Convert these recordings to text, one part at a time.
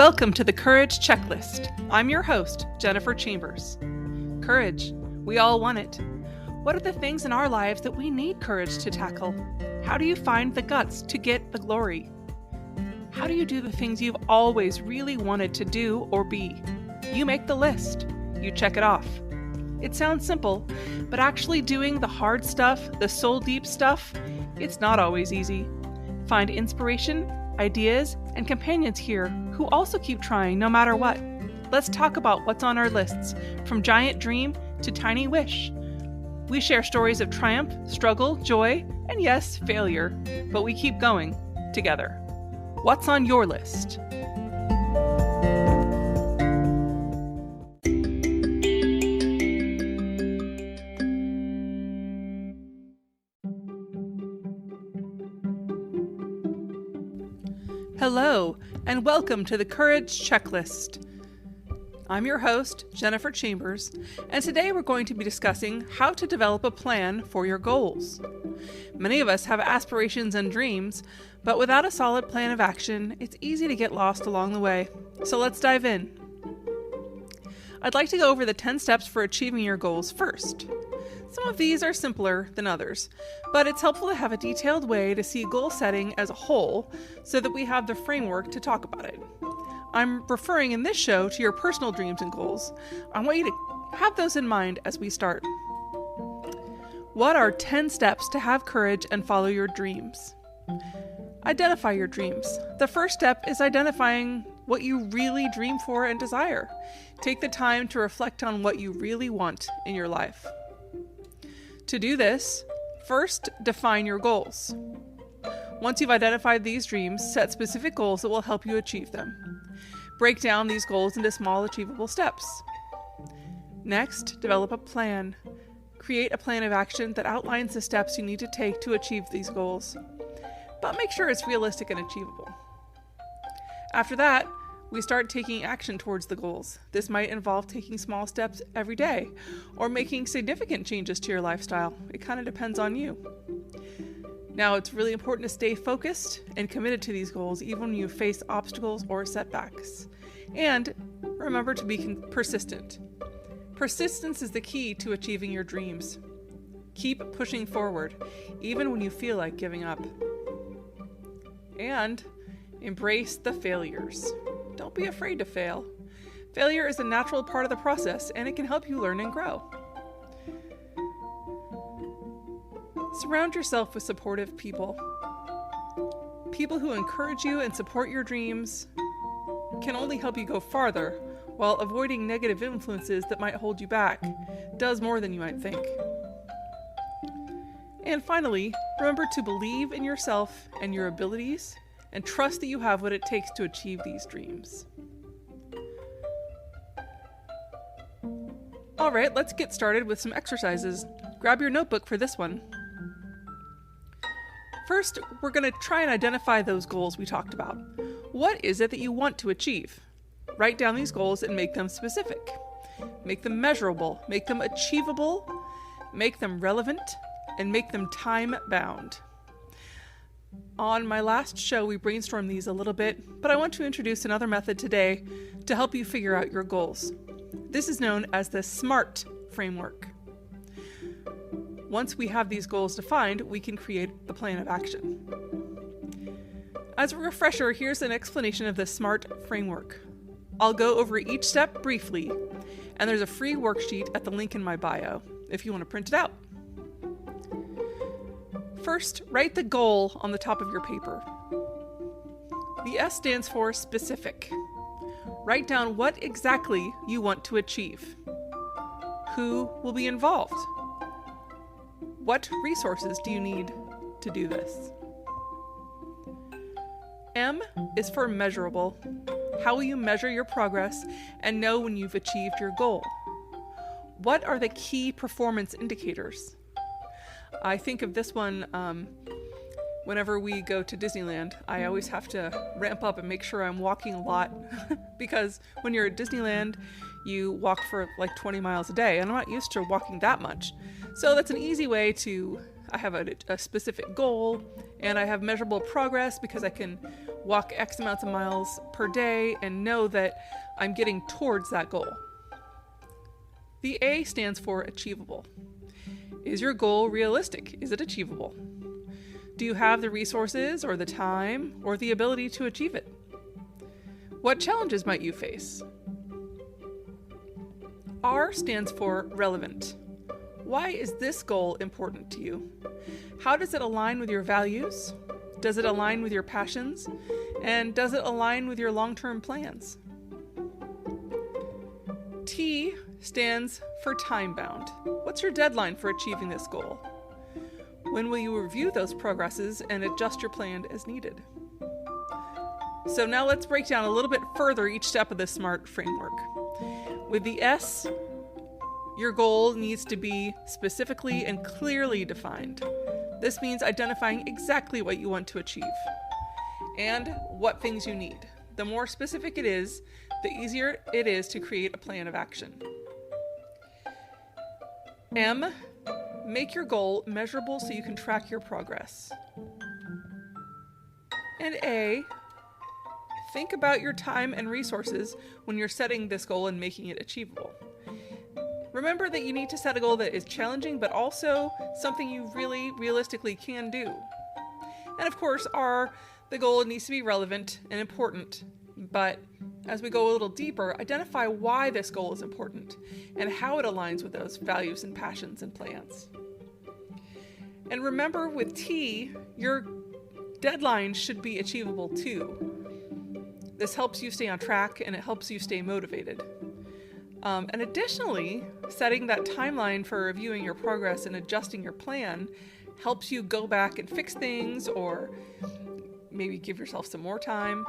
Welcome to the Courage Checklist. I'm your host, Jennifer Chambers. Courage. We all want it. What are the things in our lives that we need courage to tackle? How do you find the guts to get the glory? How do you do the things you've always really wanted to do or be? You make the list. You check it off. It sounds simple, but actually doing the hard stuff, the soul-deep stuff, it's not always easy. Find inspiration, ideas, and companions here who also keep trying no matter what. Let's talk about what's on our lists, from giant dream to tiny wish. We share stories of triumph, struggle, joy, and yes, failure, but we keep going together. What's on your list? Hello, and welcome to the Courage Checklist. I'm your host, Jennifer Chambers, and today we're going to be discussing how to develop a plan for your goals. Many of us have aspirations and dreams, but without a solid plan of action, it's easy to get lost along the way. So let's dive in. I'd like to go over the 10 steps for achieving your goals first. Some of these are simpler than others, but it's helpful to have a detailed way to see goal setting as a whole so that we have the framework to talk about it. I'm referring in this show to your personal dreams and goals. I want you to have those in mind as we start. What are 10 steps to have courage and follow your dreams? Identify your dreams. The first step is identifying what you really dream for and desire. Take the time to reflect on what you really want in your life. To do this, first define your goals. Once you've identified these dreams, set specific goals that will help you achieve them. Break down these goals into small, achievable steps. Next, develop a plan. Create a plan of action that outlines the steps you need to take to achieve these goals, but make sure it's realistic and achievable. After that, we start taking action towards the goals. This might involve taking small steps every day or making significant changes to your lifestyle. It kind of depends on you. Now, it's really important to stay focused and committed to these goals even when you face obstacles or setbacks. And remember to be persistent. Persistence is the key to achieving your dreams. Keep pushing forward, even when you feel like giving up. And embrace the failures. Don't be afraid to fail. Failure is a natural part of the process, and it can help you learn and grow. Surround yourself with supportive people. People who encourage you and support your dreams can only help you go farther, while avoiding negative influences that might hold you back does more than you might think. And finally, remember to believe in yourself and your abilities, and trust that you have what it takes to achieve these dreams. All right, let's get started with some exercises. Grab your notebook for this one. First, we're going to try and identify those goals we talked about. What is it that you want to achieve? Write down these goals and make them specific. Make them measurable, make them achievable, make them relevant, and make them time-bound. On my last show, we brainstormed these a little bit, but I want to introduce another method today to help you figure out your goals. This is known as the SMART framework. Once we have these goals defined, we can create the plan of action. As a refresher, here's an explanation of the SMART framework. I'll go over each step briefly, and there's a free worksheet at the link in my bio if you want to print it out. First, write the goal on the top of your paper. The S stands for specific. Write down what exactly you want to achieve. Who will be involved? What resources do you need to do this? M is for measurable. How will you measure your progress and know when you've achieved your goal? What are the key performance indicators? I think of this one whenever we go to Disneyland. I always have to ramp up and make sure I'm walking a lot because when you're at Disneyland, you walk for like 20 miles a day, and I'm not used to walking that much. So that's an easy way to I have a specific goal, and I have measurable progress because I can walk X amounts of miles per day and know that I'm getting towards that goal. The A stands for achievable. Is your goal realistic? Is it achievable? Do you have the resources or the time or the ability to achieve it? What challenges might you face? R stands for relevant. Why is this goal important to you? How does it align with your values? Does it align with your passions? And does it align with your long-term plans? T stands for time-bound. What's your deadline for achieving this goal? When will you review those progresses and adjust your plan as needed? So now let's break down a little bit further each step of the SMART framework. With the S, your goal needs to be specifically and clearly defined. This means identifying exactly what you want to achieve and what things you need. The more specific it is, the easier it is to create a plan of action. M, make your goal measurable so you can track your progress. And A, think about your time and resources when you're setting this goal and making it achievable. Remember that you need to set a goal that is challenging, but also something you really realistically can do. And of course, the goal needs to be relevant and important. But as we go a little deeper, identify why this goal is important and how it aligns with those values and passions and plans. And remember, with T, your deadline should be achievable too. This helps you stay on track and it helps you stay motivated. And additionally, setting that timeline for reviewing your progress and adjusting your plan helps you go back and fix things or maybe give yourself some more time.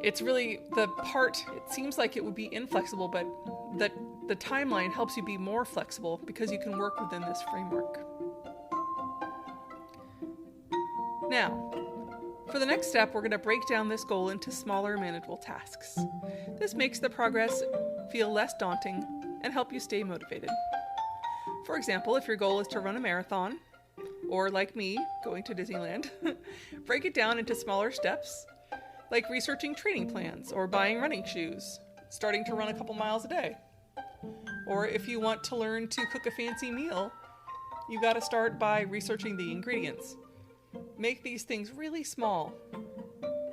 It's really the part, it seems like it would be inflexible, but the timeline helps you be more flexible because you can work within this framework. Now, for the next step, we're going to break down this goal into smaller, manageable tasks. This makes the progress feel less daunting and help you stay motivated. For example, if your goal is to run a marathon, or like me, going to Disneyland, break it down into smaller steps, like researching training plans or buying running shoes, starting to run a couple miles a day. Or if you want to learn to cook a fancy meal, you got to start by researching the ingredients. Make these things really small.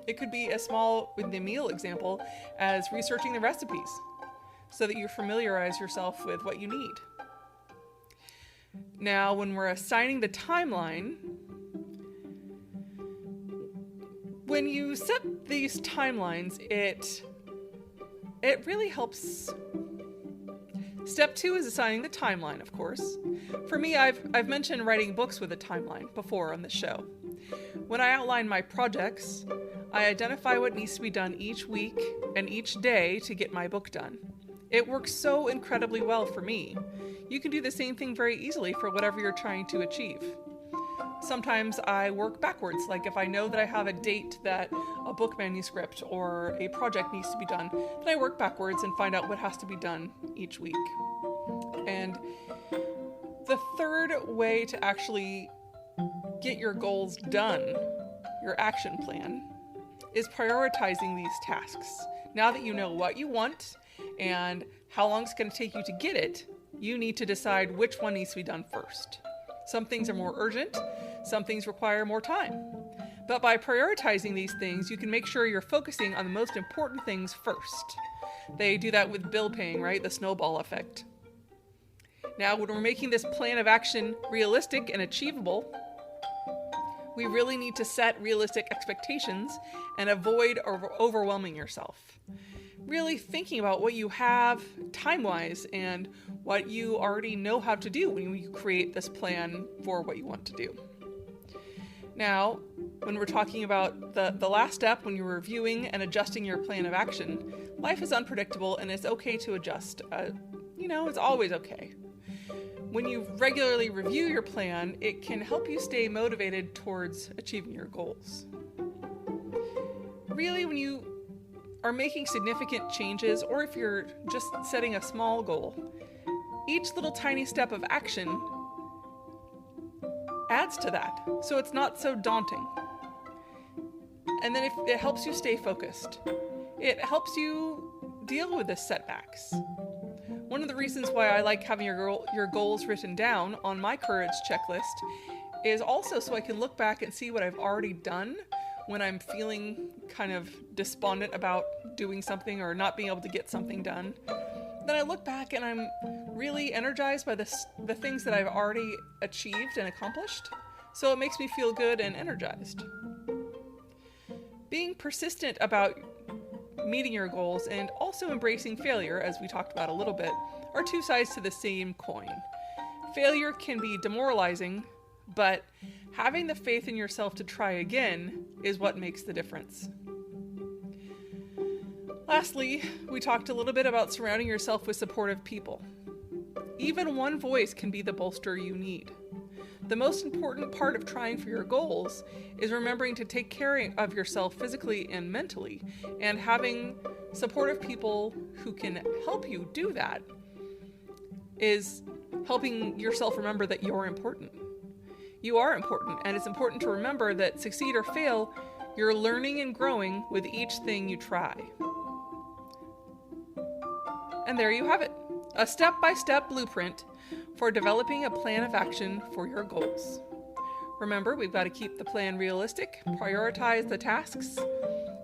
It could be as small with the meal example as researching the recipes so that you familiarize yourself with what you need. Now, when we're assigning the timeline, when you set these timelines, it really helps. Step 2 is assigning the timeline, of course. For me, I've mentioned writing books with a timeline before on the show. When I outline my projects, I identify what needs to be done each week and each day to get my book done. It works so incredibly well for me. You can do the same thing very easily for whatever you're trying to achieve. Sometimes I work backwards, like if I know that I have a date that a book manuscript or a project needs to be done, then I work backwards and find out what has to be done each week. And the third way to actually get your goals done, your action plan, is prioritizing these tasks. Now that you know what you want and how long it's going to take you to get it, you need to decide which one needs to be done first. Some things are more urgent, some things require more time. But by prioritizing these things, you can make sure you're focusing on the most important things first. They do that with bill paying, right? The snowball effect. Now, when we're making this plan of action realistic and achievable, we really need to set realistic expectations and avoid overwhelming yourself. Really thinking about what you have time-wise and what you already know how to do when you create this plan for what you want to do. Now, when we're talking about the last step, when you're reviewing and adjusting your plan of action, life is unpredictable and it's okay to adjust. It's always okay. When you regularly review your plan, it can help you stay motivated towards achieving your goals. Really, when you are making significant changes, or if you're just setting a small goal, each little tiny step of action adds to that, so it's not so daunting. And then it helps you stay focused. It helps you deal with the setbacks. One of the reasons why I like having your goals written down on my courage checklist is also so I can look back and see what I've already done when I'm feeling kind of despondent about doing something or not being able to get something done. Then I look back and I'm really energized by the things that I've already achieved and accomplished. So it makes me feel good and energized. Being persistent about meeting your goals and also embracing failure, as we talked about a little bit, are two sides to the same coin. Failure can be demoralizing, but having the faith in yourself to try again is what makes the difference. Lastly, we talked a little bit about surrounding yourself with supportive people. Even one voice can be the bolster you need. The most important part of trying for your goals is remembering to take care of yourself physically and mentally, and having supportive people who can help you do that is helping yourself remember that you're important. You are important, and it's important to remember that succeed or fail, you're learning and growing with each thing you try. And there you have it, a step-by-step blueprint for developing a plan of action for your goals. Remember, we've got to keep the plan realistic, prioritize the tasks,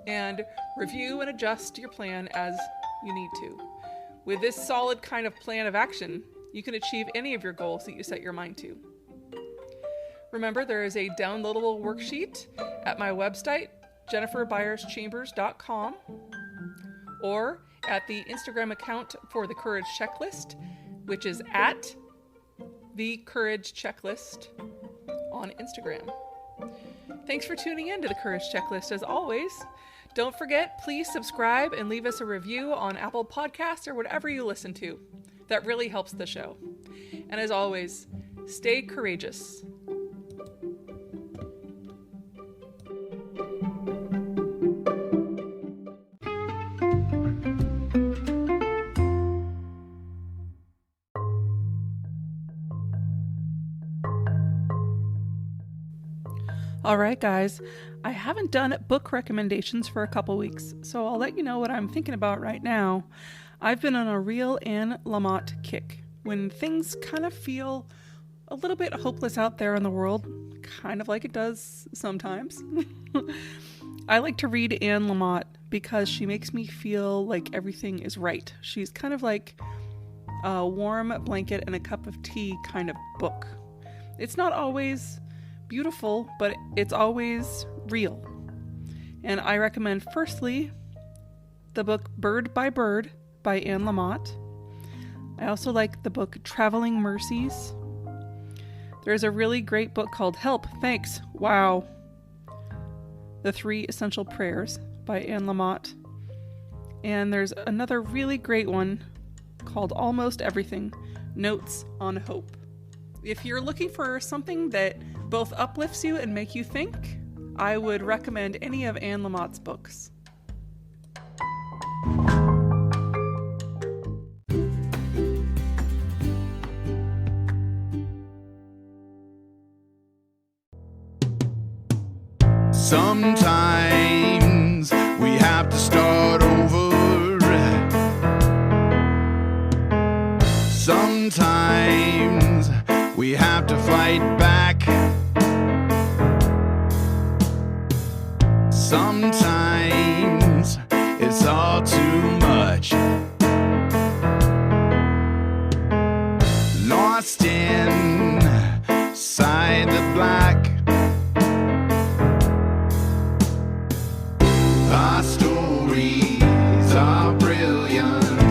and review and adjust your plan as you need to. With this solid kind of plan of action, you can achieve any of your goals that you set your mind to. Remember, there is a downloadable worksheet at my website, jenniferbyerschambers.com, or at the Instagram account for the Courage Checklist, which is at the Courage Checklist on Instagram. Thanks for tuning in to the Courage Checklist. As always, don't forget, please subscribe and leave us a review on Apple Podcasts or whatever you listen to. That really helps the show. And as always, stay courageous. All right, guys, I haven't done book recommendations for a couple weeks, so I'll let you know what I'm thinking about right now. I've been on a real Anne Lamott kick. When things kind of feel a little bit hopeless out there in the world, kind of like it does sometimes, I like to read Anne Lamott because she makes me feel like everything is right. She's kind of like a warm blanket and a cup of tea kind of book. It's not always beautiful, but it's always real. And I recommend, firstly, the book Bird by Bird by Anne Lamott. I also like the book Traveling Mercies. There's a really great book called Help, Thanks, Wow, The 3 Essential Prayers by Anne Lamott. And there's another really great one called Almost Everything, Notes on Hope. If you're looking for something that both uplifts you and make you think, I would recommend any of Anne Lamott's books. Sometimes we have to start over. Sometimes we have to fight back. Sometimes it's all too much. Lost inside the black. Our stories are brilliant.